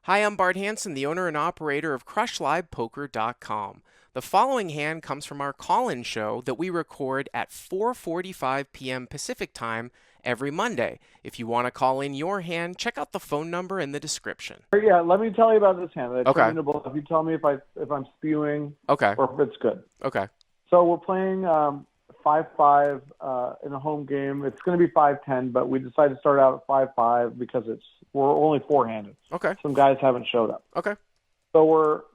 Hi, I'm Bart Hanson, the owner and operator of CrushLivePoker.com. The following hand comes from our call-in show that we record at 4:45 p.m. Pacific Time every Monday. If you want to call in your hand, check out the phone number in the description. Yeah, let me tell you about this hand. I Okay. turned into Bluff. You tell me if I'm spewing Okay. or if it's good. Okay. So we're playing 5-5 in a home game. It's going to be 5-10, but we decided to start out at 5-5 because we're only four-handed. Okay. Some guys haven't showed up. Okay. So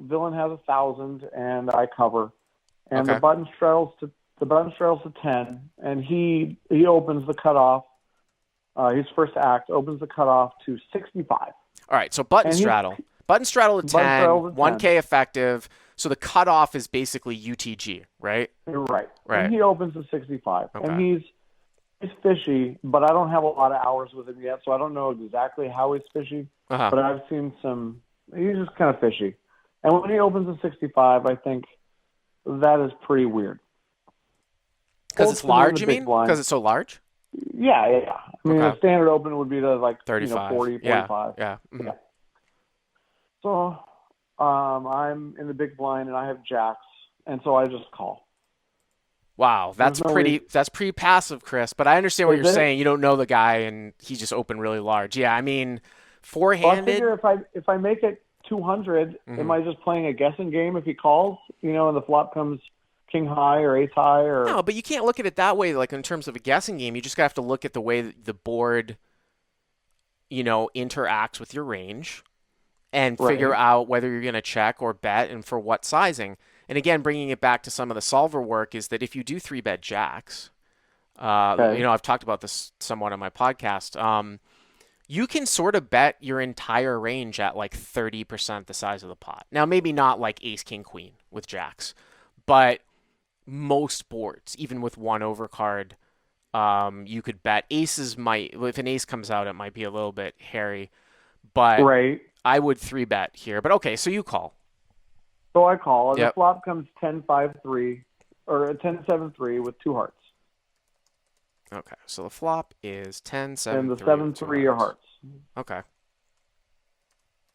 villain has 1,000 and I cover, and Okay. the button straddles to 10, and he opens the cutoff. His first act opens the cutoff to 65. All right, so button straddle. Button straddle to 10, straddle to 1K effective. So the cutoff is basically UTG, right? Right. Right. And he opens to 65. Okay. And he's fishy, but I don't have a lot of hours with him yet, so I don't know exactly how he's fishy. Uh-huh. But I've seen he's just kind of fishy. And when he opens to 65, I think that is pretty weird. Because it's large, you mean? Because it's so large? Yeah. I mean, Okay. a standard open would be to like 35. 40, 45. Yeah. Mm-hmm. Yeah. So I'm in the big blind, and I have jacks, and so I just call. Wow, that's pretty passive, Chris. But I understand what you're saying. You don't know the guy, and he just opened really large. Yeah, I mean, four-handed. Well, I figure if I make it 200, am I just playing a guessing game if he calls? And the flop comes king high or ace high, or No, but you can't look at it that way. Like in terms of a guessing game, you just have to look at the way that the board, interacts with your range, and figure out whether you're going to check or bet, and for what sizing. And again, bringing it back to some of the solver work is that if you do 3-bet jacks, I've talked about this somewhat on my podcast. You can sort of bet your entire range at like 30% the size of the pot. Now, maybe not like ace, king, queen with jacks, but most boards, even with one overcard, you could bet. Aces might, if an ace comes out, it might be a little bit hairy, but I would 3-bet here. But okay, so you call. So I call, and Yep. the flop comes 10-5-3 or 10-7-3 with two hearts. Okay, so the flop is 10-7-3. And the 7-3 are hearts. Okay.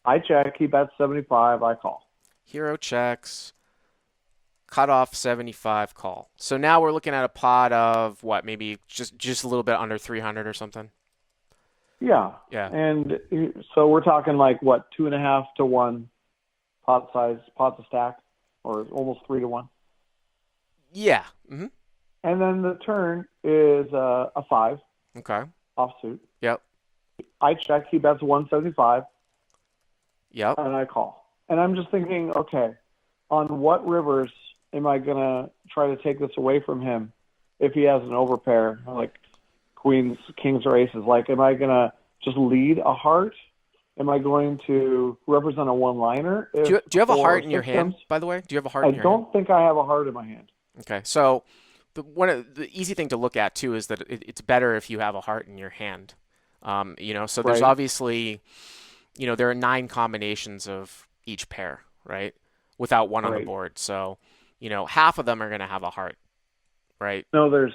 I check. He bets 75. I call. Hero checks. Cutoff 75, call. So now we're looking at a pot of what, maybe just a little bit under 300 or something? Yeah. Yeah. And so we're talking like, what, 2.5 to 1 pot size, pot to stack, or almost 3 to 1? Yeah. Mm-hmm. And then the turn is a 5. Okay. Offsuit. Yep. I check. He bets 175. Yep. And I call. And I'm just thinking, okay, on what rivers am I going to try to take this away from him if he has an overpair, like queens, kings, or aces? Like, am I going to just lead a heart? Am I going to represent a one-liner? Do you have a heart in your hand, by the way? Do you have a heart in your hand? I don't think I have a heart in my hand. Okay. So the easy thing to look at, too, is that it's better if you have a heart in your hand. So there's obviously, there are 9 combinations of each pair, right? Without one on the board. So, half of them are going to have a heart, right? No, there's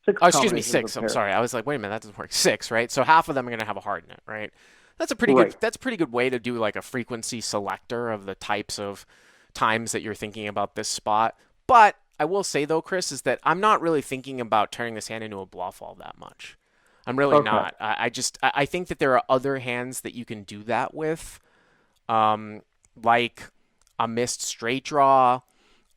6. Oh, excuse me, 6. I'm sorry. I was like, wait a minute, that doesn't work. 6, right? So half of them are going to have a heart in it, right? That's a pretty good way to do like a frequency selector of the types of times that you're thinking about this spot. But I will say though, Chris, is that I'm not really thinking about turning this hand into a bluff all that much. I'm really not. I think that there are other hands that you can do that with, like a missed straight draw.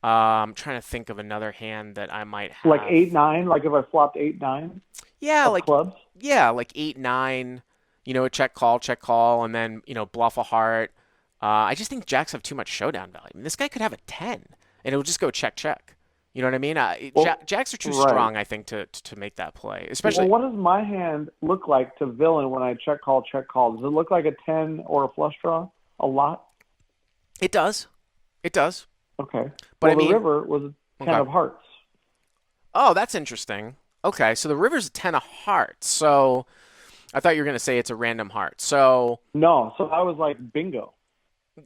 I'm trying to think of another hand that I might have. Like 8-9, like if I flopped 8-9. Yeah, like clubs. Yeah, like 8-9. A check call, and then bluff a heart. I just think jacks have too much showdown value. I mean, this guy could have a 10, and it'll just go check. You know what I mean? Jacks are too strong, I think, to make that play. Especially. Well, what does my hand look like to villain when I check call? Does it look like a 10 or a flush draw a lot? It does. Okay. But the river was a 10 of hearts. Oh, that's interesting. Okay, so the river's a 10 of hearts. So I thought you were going to say it's a random heart. So no, so I was like, bingo.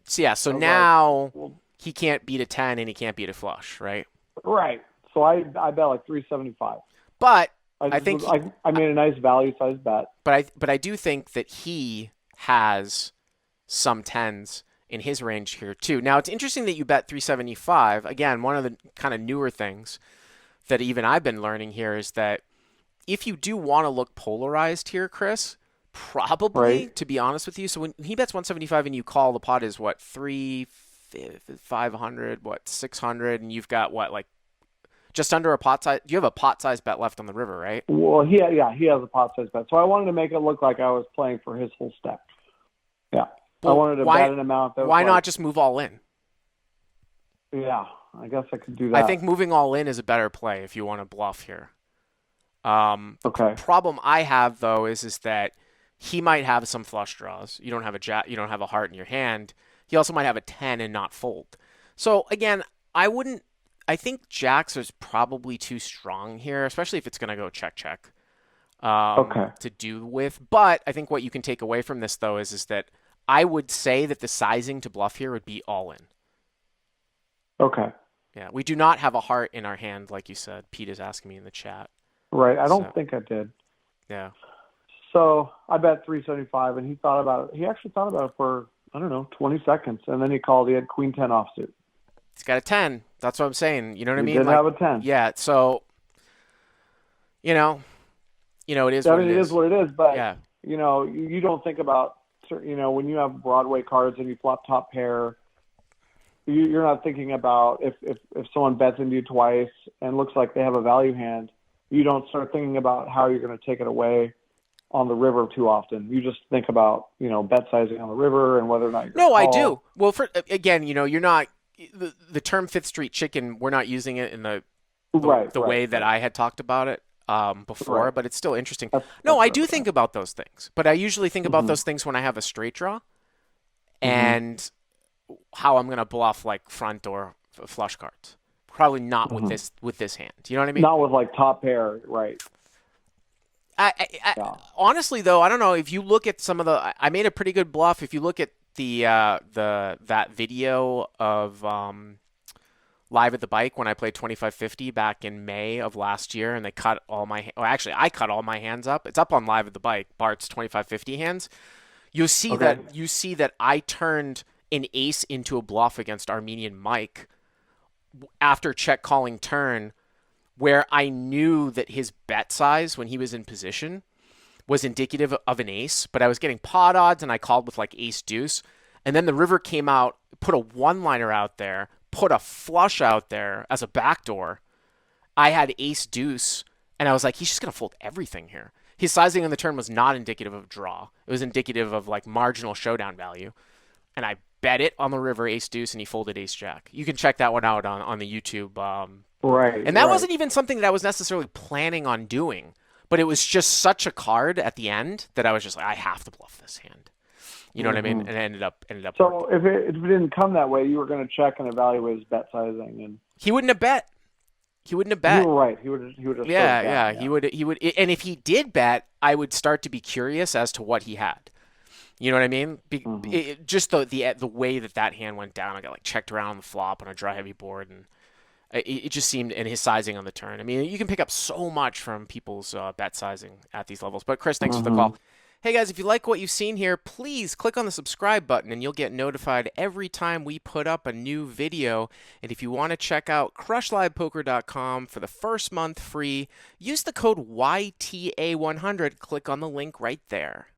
So yeah, so now he can't beat a 10 and he can't beat a flush, right? Right. So I bet like 375. But I made a nice value size bet. But I do think that he has some tens in his range here too. Now it's interesting that you bet 375. Again, one of the kind of newer things that even I've been learning here is that if you do want to look polarized here, Chris, probably, Right. to be honest with you, so when he bets 175 and you call, the pot is what, 500, what, 600, and you've got what, like just under a pot size. You have a pot size bet left on the river, right? Well, he has a pot size bet. So I wanted to make it look like I was playing for his whole stack. Yeah. I Well, wanted to bet an amount that was why like, not just move all in? yeah, I guess I could do I that. think moving all in is a better play if you want to bluff here. The Okay. problem I have though is that he might have some flush draws. You don't have a jack, you don't have a heart in your hand. He also might have a 10 and not fold. So again, I wouldn't. I think jacks is probably too strong here, especially if it's going to go check check Okay. to do with. But I think what you can take away from this though is that I would say that the sizing to bluff here would be all in. Okay. Yeah, we do not have a heart in our hand, like you said. Pete is asking me in the chat. Right. I don't So think I did. yeah. So I bet 375, and he thought about it. He actually thought about it for, I don't know, 20 seconds. And then he called. He had queen 10 offsuit. He's got a 10. That's what I'm saying. You know what I He mean? did Like, have a 10. yeah. So, you know, it is I what mean, it it is is. what it is, but, Yeah. you don't think about, when you have Broadway cards and you flop top pair, you're not thinking about if someone bets into you twice and looks like they have a value hand, you don't start thinking about how you're going to take it away on the river too often. You just think about, bet sizing on the river and whether or not you're going to No, I do. call. Well, for again, you're not the term Fifth Street Chicken. We're not using it in Right, the way that right, I had talked about it before, right. but it's still interesting. No, That's I right. do think about those things, but I usually think about Mm-hmm. those things when I have a straight draw Mm-hmm. and how I'm going to bluff like front or flush cards. Probably not with Mm-hmm. this hand. You know what I mean? Not with like top pair, right? I Yeah. honestly though, I don't know if you look at some of the. I made a pretty good bluff. If you look at that video of live at the bike when I played 2550 back in May of last year, and they cut all my. Oh, actually, I cut all my hands up. It's up on live at the bike. Bart's 2550 hands. Okay. You see that I turned an ace into a bluff against Armenian Mike after check calling turn, where I knew that his bet size when he was in position was indicative of an ace, but I was getting pot odds and I called with like ace deuce. And then the river came out, put a one liner out there, put a flush out there as a backdoor. I had ace deuce, and I was like, he's just going to fold everything here. His sizing on the turn was not indicative of draw. It was indicative of like marginal showdown value. And I bet it on the river ace deuce, and he folded ace jack. You can check that one out on the YouTube. Right, And that right. wasn't even something that I was necessarily planning on doing, but it was just such a card at the end that I was just like, I have to bluff this hand. You know what I mean? Mm-hmm. And it ended up So working. if it didn't come that way, you were going to check and evaluate his bet sizing, and He wouldn't have bet. He wouldn't have you bet. were right. He would just Yeah, shut it yeah. down. He would, and if he did bet, I would start to be curious as to what he had. You know what I mean? Mm-hmm. Just the way that hand went down, I got like checked around on the flop on a dry heavy board, and it just seemed, and his sizing on the turn. I mean, you can pick up so much from people's bet sizing at these levels. But Chris, thanks for the Mm-hmm. call. Hey guys, if you like what you've seen here, please click on the subscribe button and you'll get notified every time we put up a new video. And if you want to check out crushlivepoker.com for the first month free, use the code YTA100. Click on the link right there.